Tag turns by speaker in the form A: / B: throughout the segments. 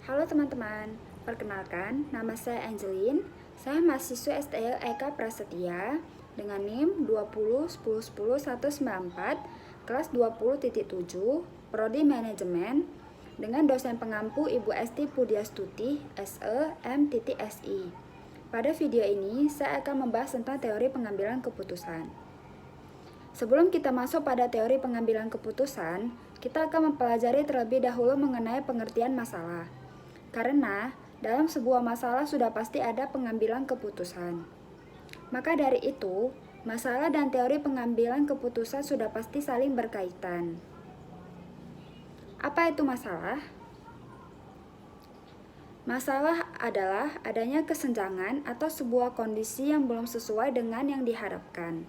A: Halo teman-teman, perkenalkan nama saya Angelin. Saya mahasiswa STL Eka Prasetya dengan NIM 2010101194 kelas 20.7 Prodi Manajemen dengan dosen pengampu Ibu Esti Pudiastuti SE.M.Si. Pada video ini saya akan membahas tentang teori pengambilan keputusan. Sebelum kita masuk pada teori pengambilan keputusan, kita akan mempelajari terlebih dahulu mengenai pengertian masalah. Karena dalam sebuah masalah sudah pasti ada pengambilan keputusan. Maka dari itu, masalah dan teori pengambilan keputusan sudah pasti saling berkaitan. Apa itu masalah? Masalah adalah adanya kesenjangan atau sebuah kondisi yang belum sesuai dengan yang diharapkan.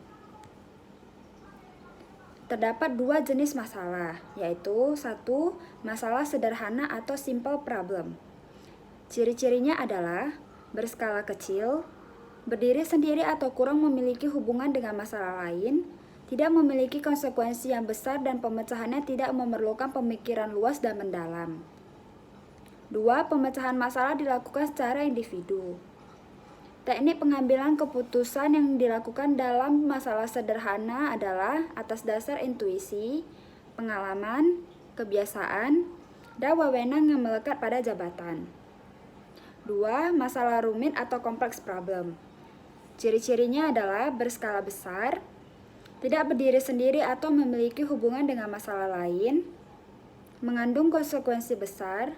A: Terdapat dua jenis masalah, yaitu satu, masalah sederhana atau simple problem. Ciri-cirinya adalah berskala kecil, berdiri sendiri atau kurang memiliki hubungan dengan masalah lain, tidak memiliki konsekuensi yang besar dan pemecahannya tidak memerlukan pemikiran luas dan mendalam. 2. Pemecahan masalah dilakukan secara individu. Teknik pengambilan keputusan yang dilakukan dalam masalah sederhana adalah atas dasar intuisi, pengalaman, kebiasaan, dan wewenang yang melekat pada jabatan. 2. Masalah rumit atau kompleks problem. Ciri-cirinya adalah berskala besar, tidak berdiri sendiri atau memiliki hubungan dengan masalah lain, mengandung konsekuensi besar,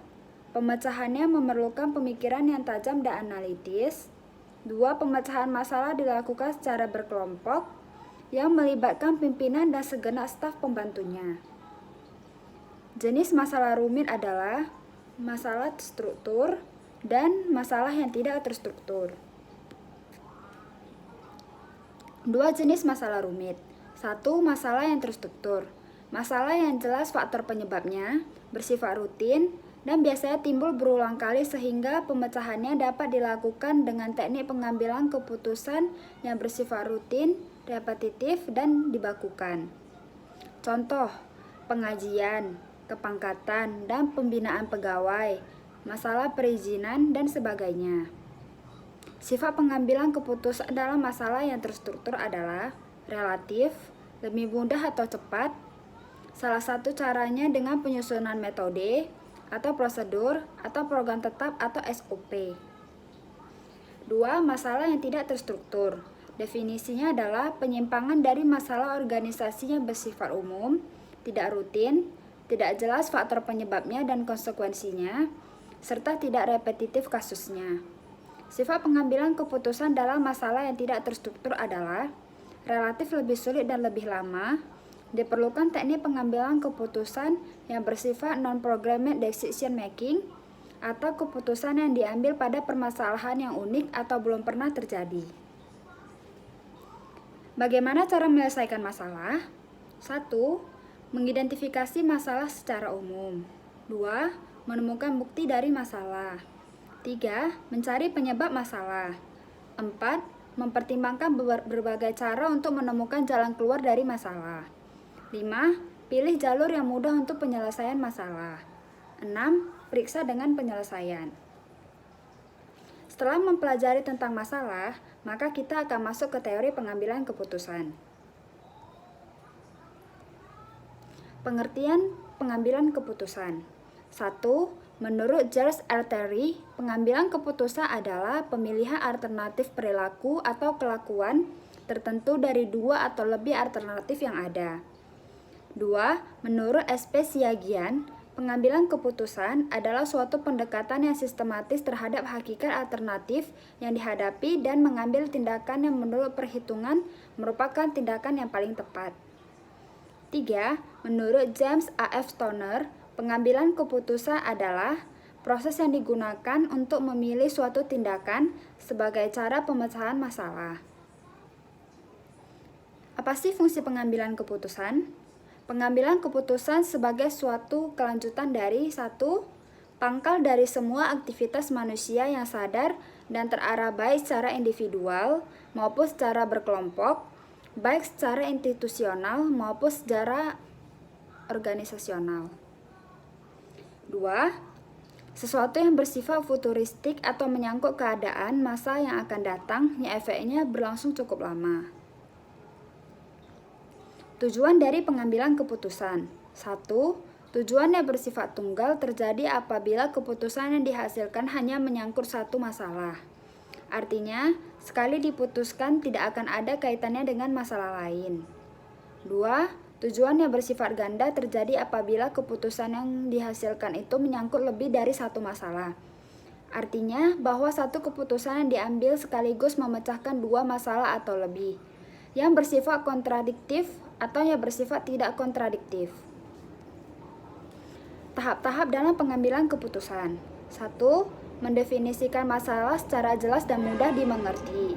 A: pemecahannya memerlukan pemikiran yang tajam dan analitis. 2. Pemecahan masalah dilakukan secara berkelompok yang melibatkan pimpinan dan segenap staf pembantunya. Jenis masalah rumit adalah masalah struktur dan masalah yang tidak terstruktur. 2 jenis masalah rumit. 1. Masalah yang terstruktur. Masalah yang jelas faktor penyebabnya, bersifat rutin, dan biasanya timbul berulang kali sehingga pemecahannya dapat dilakukan dengan teknik pengambilan keputusan yang bersifat rutin, repetitif, dan dibakukan. Contoh, pengajian, kepangkatan, dan pembinaan pegawai, masalah perizinan, dan sebagainya. Sifat pengambilan keputusan dalam masalah yang terstruktur adalah relatif, lebih mudah atau cepat. Salah satu caranya dengan penyusunan metode, atau prosedur, atau program tetap atau SOP. 2. Masalah yang tidak terstruktur. Definisinya adalah penyimpangan dari masalah organisasi yang bersifat umum, tidak rutin, tidak jelas faktor penyebabnya dan konsekuensinya, serta tidak repetitif kasusnya. Sifat pengambilan keputusan dalam masalah yang tidak terstruktur adalah relatif lebih sulit dan lebih lama. Diperlukan teknik pengambilan keputusan yang bersifat non-programmed decision making atau keputusan yang diambil pada permasalahan yang unik atau belum pernah terjadi. Bagaimana cara menyelesaikan masalah? 1. Mengidentifikasi masalah secara umum. 2. Menemukan bukti dari masalah. 3. Mencari penyebab masalah. 4. Mempertimbangkan berbagai cara untuk menemukan jalan keluar dari masalah. 5. Pilih jalur yang mudah untuk penyelesaian masalah. 6. Periksa dengan penyelesaian. Setelah mempelajari tentang masalah, maka kita akan masuk ke teori pengambilan keputusan. Pengertian pengambilan keputusan. 1. Menurut Charles Artery, pengambilan keputusan adalah pemilihan alternatif perilaku atau kelakuan tertentu dari dua atau lebih alternatif yang ada. 2. Menurut S.P. Siagian, pengambilan keputusan adalah suatu pendekatan yang sistematis terhadap hakikat alternatif yang dihadapi dan mengambil tindakan yang menurut perhitungan merupakan tindakan yang paling tepat. 3. Menurut James A.F. Stoner, pengambilan keputusan adalah proses yang digunakan untuk memilih suatu tindakan sebagai cara pemecahan masalah. Apa sih fungsi pengambilan keputusan? Pengambilan keputusan sebagai suatu kelanjutan dari 1. Pangkal dari semua aktivitas manusia yang sadar dan terarah baik secara individual maupun secara berkelompok, baik secara institusional maupun secara organisasional. 2. Sesuatu yang bersifat futuristik atau menyangkut keadaan masa yang akan datang yang efeknya berlangsung cukup lama. Tujuan dari pengambilan keputusan. 1. Tujuan yang bersifat tunggal terjadi apabila keputusan yang dihasilkan hanya menyangkut satu masalah. Artinya, sekali diputuskan tidak akan ada kaitannya dengan masalah lain. 2. Tujuan yang bersifat ganda terjadi apabila keputusan yang dihasilkan itu menyangkut lebih dari satu masalah. Artinya, bahwa satu keputusan yang diambil sekaligus memecahkan dua masalah atau lebih, yang bersifat kontradiktif atau yang bersifat tidak kontradiktif. Tahap-tahap dalam pengambilan keputusan. 1. Mendefinisikan masalah secara jelas dan mudah dimengerti.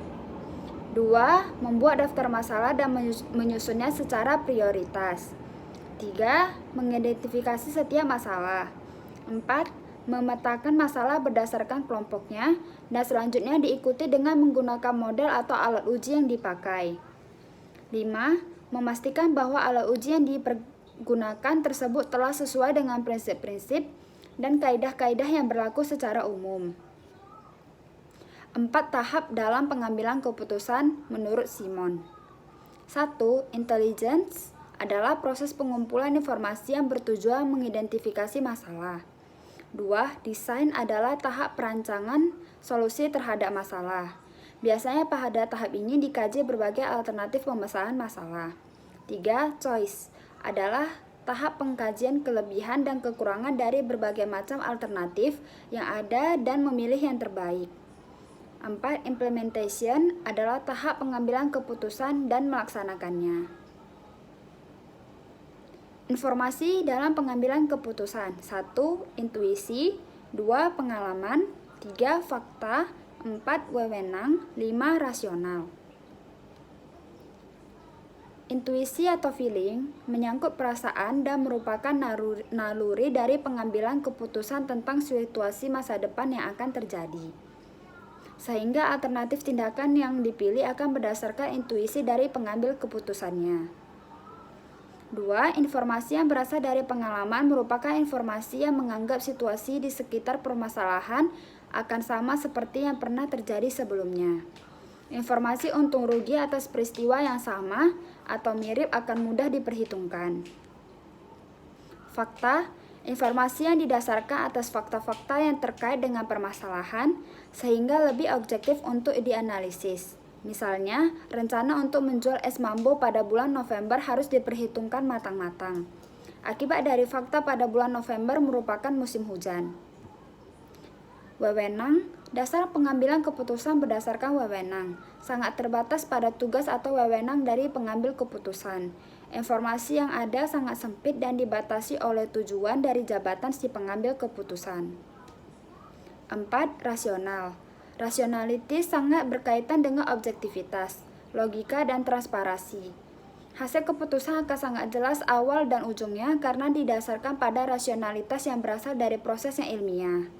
A: 2. Membuat daftar masalah dan menyusunnya secara prioritas. 3. Mengidentifikasi setiap masalah. 4. Memetakan masalah berdasarkan kelompoknya, dan selanjutnya diikuti dengan menggunakan model atau alat uji yang dipakai. 5. Memastikan bahwa alat uji yang dipergunakan tersebut telah sesuai dengan prinsip-prinsip dan kaidah-kaidah yang berlaku secara umum. 4 tahap dalam pengambilan keputusan menurut Simon. 1. Intelligence adalah proses pengumpulan informasi yang bertujuan mengidentifikasi masalah. 2. Design adalah tahap perancangan solusi terhadap masalah. Biasanya pada tahap ini dikaji berbagai alternatif pemecahan masalah. 3. Choice adalah tahap pengkajian kelebihan dan kekurangan dari berbagai macam alternatif yang ada dan memilih yang terbaik. 4. Implementation adalah tahap pengambilan keputusan dan melaksanakannya. Informasi dalam pengambilan keputusan. 1. Intuisi. 2. Pengalaman. 3. Fakta. 4. Wewenang. 5. Rasional. Intuisi atau feeling menyangkut perasaan dan merupakan naluri dari pengambilan keputusan tentang situasi masa depan yang akan terjadi. Sehingga alternatif tindakan yang dipilih akan berdasarkan intuisi dari pengambil keputusannya. 2. Informasi yang berasal dari pengalaman merupakan informasi yang menganggap situasi di sekitar permasalahan akan sama seperti yang pernah terjadi sebelumnya. Informasi untung rugi atas peristiwa yang sama atau mirip akan mudah diperhitungkan. Fakta, informasi yang didasarkan atas fakta-fakta yang terkait dengan permasalahan sehingga lebih objektif untuk dianalisis. Misalnya, rencana untuk menjual es mambo pada bulan November harus diperhitungkan matang-matang. Akibat dari fakta pada bulan November merupakan musim hujan. Wewenang, dasar pengambilan keputusan berdasarkan wewenang, sangat terbatas pada tugas atau wewenang dari pengambil keputusan. Informasi yang ada sangat sempit dan dibatasi oleh tujuan dari jabatan si pengambil keputusan. 4. Rasional. Rasionalitas sangat berkaitan dengan objektivitas, logika, dan transparansi. Hasil keputusan akan sangat jelas awal dan ujungnya karena didasarkan pada rasionalitas yang berasal dari proses yang ilmiah.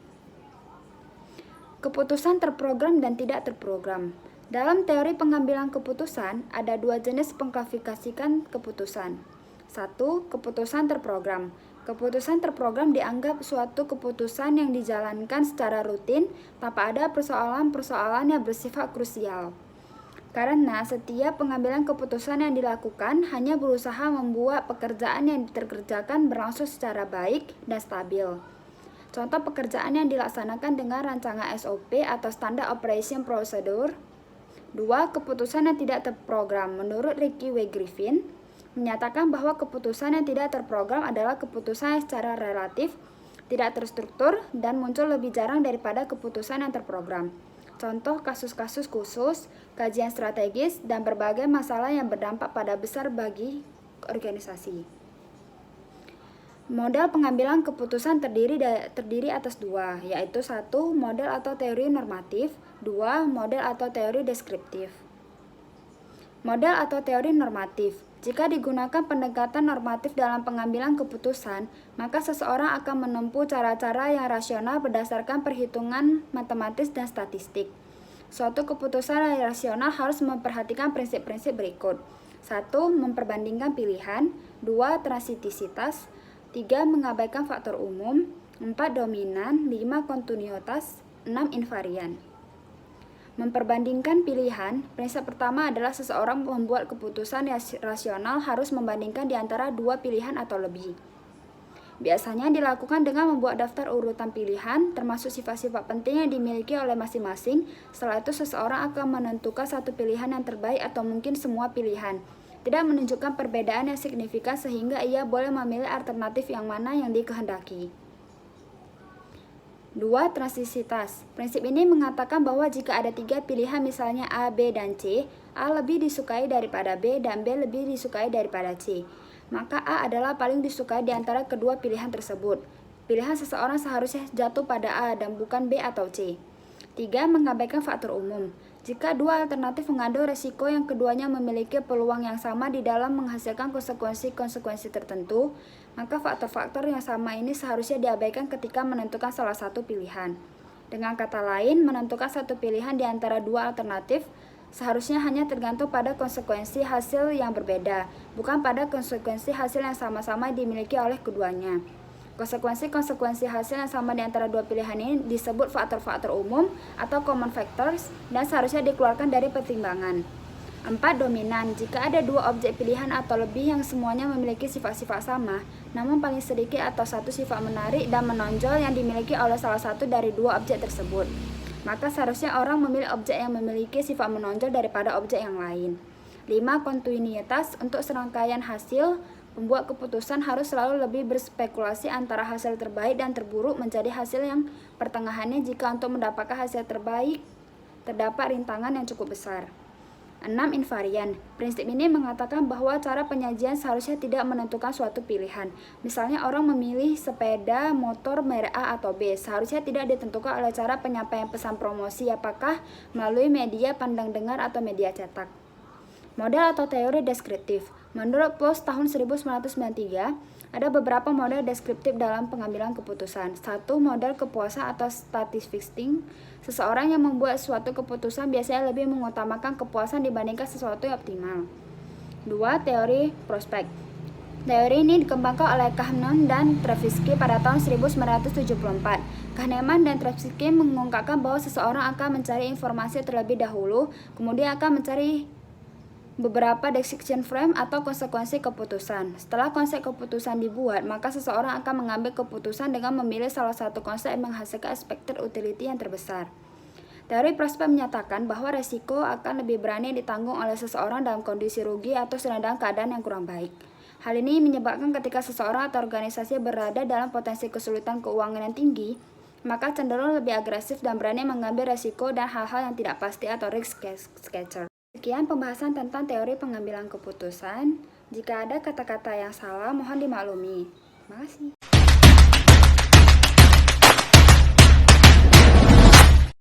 A: Keputusan terprogram dan tidak terprogram. Dalam teori pengambilan keputusan, ada dua jenis pengklasifikasikan keputusan. 1. Keputusan terprogram. Keputusan terprogram dianggap suatu keputusan yang dijalankan secara rutin tanpa ada persoalan-persoalan yang bersifat krusial. Karena setiap pengambilan keputusan yang dilakukan hanya berusaha membuat pekerjaan yang dikerjakan berlangsung secara baik dan stabil. Contoh pekerjaan yang dilaksanakan dengan rancangan SOP atau Standard Operation Procedure. 2. Keputusan yang tidak terprogram. Menurut Ricky W. Griffin, menyatakan bahwa keputusan yang tidak terprogram adalah keputusan yang secara relatif tidak terstruktur dan muncul lebih jarang daripada keputusan yang terprogram. Contoh kasus-kasus khusus, kajian strategis, dan berbagai masalah yang berdampak pada besar bagi organisasi. Model pengambilan keputusan terdiri atas dua, yaitu 1. Model atau teori normatif, 2. Model atau teori deskriptif. Model atau teori normatif. Jika digunakan pendekatan normatif dalam pengambilan keputusan, maka seseorang akan menempuh cara-cara yang rasional berdasarkan perhitungan matematis dan statistik. Suatu keputusan yang rasional harus memperhatikan prinsip-prinsip berikut. 1. Memperbandingkan pilihan. 2. Transitisitas. 3. Mengabaikan faktor umum. 4 dominan, 5 kontinuitas, 6 invarian. Memperbandingkan pilihan, prinsip pertama adalah seseorang membuat keputusan rasional harus membandingkan di antara dua pilihan atau lebih. Biasanya dilakukan dengan membuat daftar urutan pilihan, termasuk sifat-sifat penting yang dimiliki oleh masing-masing. Setelah itu seseorang akan menentukan satu pilihan yang terbaik atau mungkin semua pilihan. Tidak menunjukkan perbedaan yang signifikan sehingga ia boleh memilih alternatif yang mana yang dikehendaki. 2. Transisitas. Prinsip ini mengatakan bahwa jika ada 3 pilihan misalnya A, B, dan C, A lebih disukai daripada B dan B lebih disukai daripada C, maka A adalah paling disukai di antara kedua pilihan tersebut. Pilihan seseorang seharusnya jatuh pada A dan bukan B atau C. 3. Mengabaikan faktor umum. Jika dua alternatif mengandung resiko yang keduanya memiliki peluang yang sama di dalam menghasilkan konsekuensi-konsekuensi tertentu, maka faktor-faktor yang sama ini seharusnya diabaikan ketika menentukan salah satu pilihan. Dengan kata lain, menentukan satu pilihan di antara dua alternatif seharusnya hanya tergantung pada konsekuensi hasil yang berbeda, bukan pada konsekuensi hasil yang sama-sama dimiliki oleh keduanya. Konsekuensi-konsekuensi hasil yang sama di antara dua pilihan ini disebut faktor-faktor umum atau common factors dan seharusnya dikeluarkan dari pertimbangan. 4. Dominan. Jika ada dua objek pilihan atau lebih yang semuanya memiliki sifat-sifat sama, namun paling sedikit atau satu sifat menarik dan menonjol yang dimiliki oleh salah satu dari dua objek tersebut, maka seharusnya orang memilih objek yang memiliki sifat menonjol daripada objek yang lain. 5. Kontinuitas. Untuk serangkaian hasil, pembuat keputusan harus selalu lebih berspekulasi antara hasil terbaik dan terburuk menjadi hasil yang pertengahannya jika untuk mendapatkan hasil terbaik terdapat rintangan yang cukup besar. 6. Invarian. Prinsip ini mengatakan bahwa cara penyajian seharusnya tidak menentukan suatu pilihan. Misalnya orang memilih sepeda motor merek A atau B, seharusnya tidak ditentukan oleh cara penyampaian pesan promosi, apakah melalui media pandang dengar atau media cetak. Model atau teori deskriptif. Menurut Post tahun 1993, ada beberapa model deskriptif dalam pengambilan keputusan. 1. Model kepuasan atau statistic. Seseorang yang membuat suatu keputusan biasanya lebih mengutamakan kepuasan dibandingkan sesuatu yang optimal. 2. Teori prospek. Teori ini dikembangkan oleh Kahneman dan Tversky pada tahun 1974. Kahneman dan Tversky mengungkapkan bahwa seseorang akan mencari informasi terlebih dahulu, kemudian akan mencari beberapa decision frame atau konsekuensi keputusan. Setelah konsep keputusan dibuat, maka seseorang akan mengambil keputusan dengan memilih salah satu konsep yang menghasilkan expected utility yang terbesar. Teori prospek menyatakan bahwa resiko akan lebih berani ditanggung oleh seseorang dalam kondisi rugi atau sedang dalam keadaan yang kurang baik. Hal ini menyebabkan ketika seseorang atau organisasi berada dalam potensi kesulitan keuangan yang tinggi, maka cenderung lebih agresif dan berani mengambil resiko dan hal-hal yang tidak pasti atau risk taker. Sekian pembahasan tentang teori pengambilan keputusan. Jika ada kata-kata yang salah, mohon dimaklumi. Terima kasih.